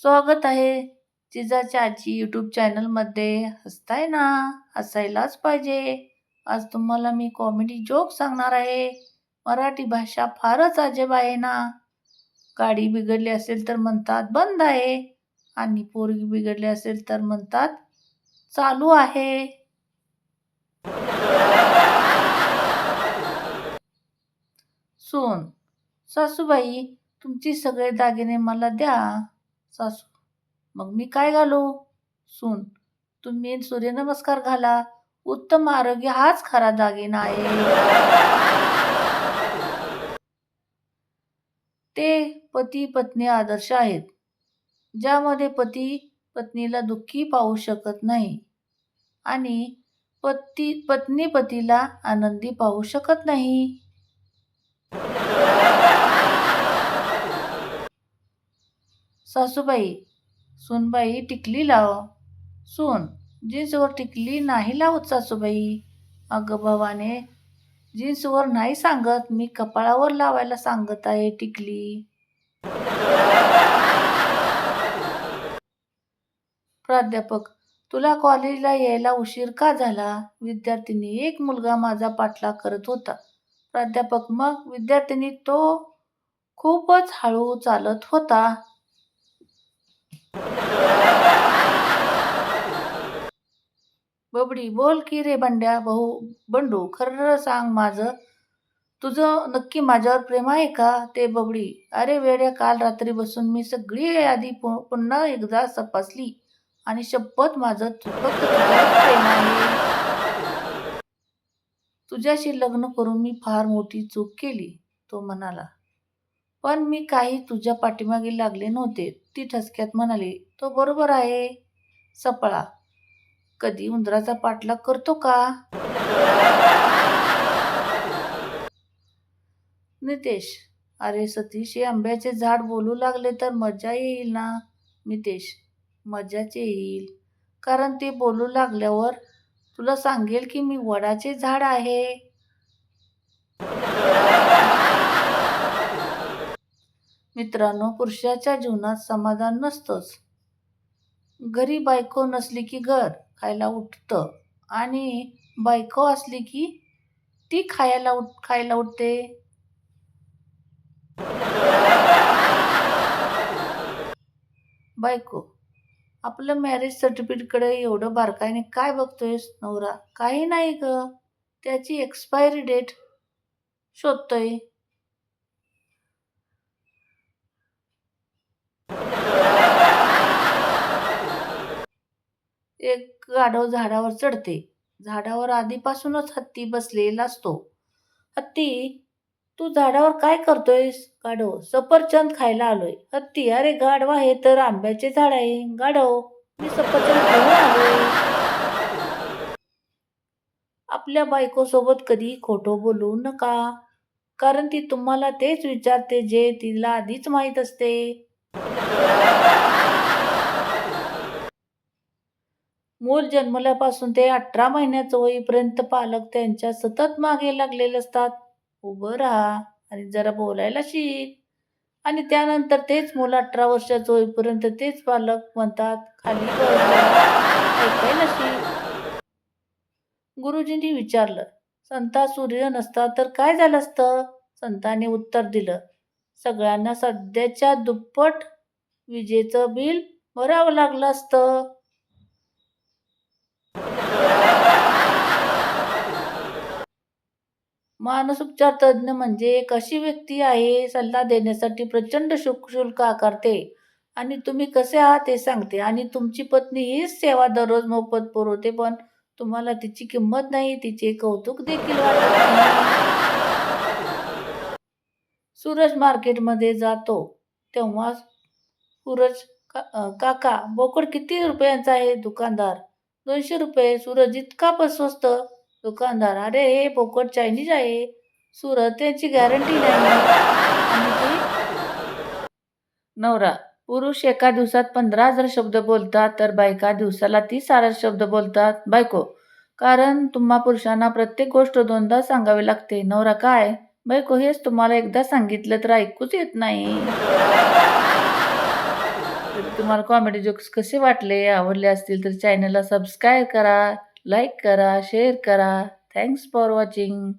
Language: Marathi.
स्वागत आहे जिजाच्या आजी यूट्यूब चॅनलमध्ये. हसताय ना? हसायलाच पाहिजे. आज तुम्हाला मी कॉमेडी जोक सांगणार आहे. मराठी भाषा फारच अजब आहे ना. गाडी बिघडली असेल तर म्हणतात बंद आहे आणि पोरगी बिघडली असेल तर म्हणतात चालू आहे. सून: सासूबाई, तुमचे सगळे दागिने मला द्या. सासू: मग मी काय घालू? सून: तुम्ही सूर्यनमस्कार घाला. उत्तम आरोग्य हाच खरा दागिना आहे. ते पती पत्नी आदर्श आहेत, ज्यामध्ये पती पत्नीला दुःखी पाहू शकत नाही आणि पत्नी पतीला आनंदी पाहू शकत नाही. सासूबाई: सूनबाई, टिकली लाव. सून: जीन्सवर टिकली नाही लावत सासूबाई. अगं भवाने, जीन्सवर नाही सांगत, मी कपाळावर लावायला सांगत आहे टिकली. प्राध्यापक: तुला कॉलेजला यायला उशीर का झाला? विद्यार्थिनी: एक मुलगा माझा पाठलाग करत होता. प्राध्यापक: मग? विद्यार्थिनी: तो खूपच हळू चालत होता. बबडी: बोल की रे बंड्या बंडू, खरं सांग, तुझं नक्की माझ्यावर प्रेम आहे का? ते बबडी: अरे वेड्या, काल रात्री बसून मी सगळी यादी पुन्हा एकदा तपासली आणि शपथ, माझं फक्त तुझ्यावर प्रेम आहे. तुझ्याशी लग्न करून मी फार मोठी चूक केली. तो म्हणाला, पण मी काही तुझ्या पाठीमागे लागले नव्हते. ती ठसक्यात म्हणाली, तो बरोबर आहे. सपळा: कधी उंदराचा पाठलाग करतो का? नितेश: अरे सतीश, हे आंब्याचे झाड बोलू लागले तर मजा येईल ना? नितेश: मजाच येईल, कारण ते बोलू लागल्यावर तुला सांगेल की मी वडाचे झाड आहे. मित्रांनो, पुरुषाच्या जीवनात समाधान नसतंच. घरी बायको नसली की घर खायला उठतं आणि बायको असली की ती खायला उठते. बायको: आपलं मॅरेज सर्टिफिकेटकडे एवढं बारकाईने काय बघतोयस? नवरा: काही नाही ग, त्याची एक्सपायरी डेट शोधतोय. एक गाढव झाडावर चढते. झाडावर आधीपासूनच हत्ती बसलेला असतो. हत्ती: तू झाडावर काय करतोयस? गाढव: सफरचंद खायला आलोय. हत्ती: अरे गाढवा, हे तर आंब्याचे झाड आहे. गाढव: मी सफरचंद घेऊन आलोय. आपल्या बायकोसोबत कधी खोटं बोलू नका, कारण ती तुम्हाला तेच विचारते जे तिला आधीच माहीत असते. मूल जन्मल्यापासून ते 18 महिन्याचं होईपर्यंत पालक त्यांच्या सतत मागे लागलेले असतात. उभं राहा आणि जरा बोलायला शिक. आणि त्यानंतर तेच मूल 18 वर्षाचं होईपर्यंत तेच पालक म्हणतात, खाली बस जरा, ऐकायला शिक. गुरुजींनी विचारलं, संता सूर्य नसता तर काय झालं असतं? संतांनी उत्तर दिलं, सगळ्यांना सध्याच्या दुप्पट विजेचं बिल भरावं लागलं असतं. मानसोपचार तज्ज्ञ म्हणजे एक अशी व्यक्ती आहे, सल्ला देण्यासाठी प्रचंड शुल्क आकारते आणि तुम्ही कसे आहात हे सांगते, आणि तुमची पत्नी हीच सेवा दररोज मोफत पुरवते, पण तुम्हाला तिची किंमत नाही, तिचे कौतुक देखील वाटत नाही. सूरज मार्केटमध्ये जातो तेव्हा सूरज काका, बोकड किती रुपयांचा आहे? दुकानदार: 200 रुपये. सूरज: इतका स्वस्त? दुकानदार: अरे हे बोकड चायनीज आहे. सूरज: त्याची गॅरंटी नाही. आणि ती नवरा: पुरुष एका दिवसात 15,000 शब्द बोलतात, तर बायका दिवसाला 30,000 शब्द बोलतात. बायको: कारण तुम्हा पुरुषांना प्रत्येक गोष्ट दोनदा सांगावी लागते. नवरा: काय? बायको: हेच तुम्हाला एकदा सांगितलं तर ऐकूच येत नाही. तर तुम्हाला कॉमेडी जोक्स कसे वाटले, आवडले असतील तर चॅनलला सबस्क्राईब करा, लाईक करा, शेअर करा. Thanks for watching.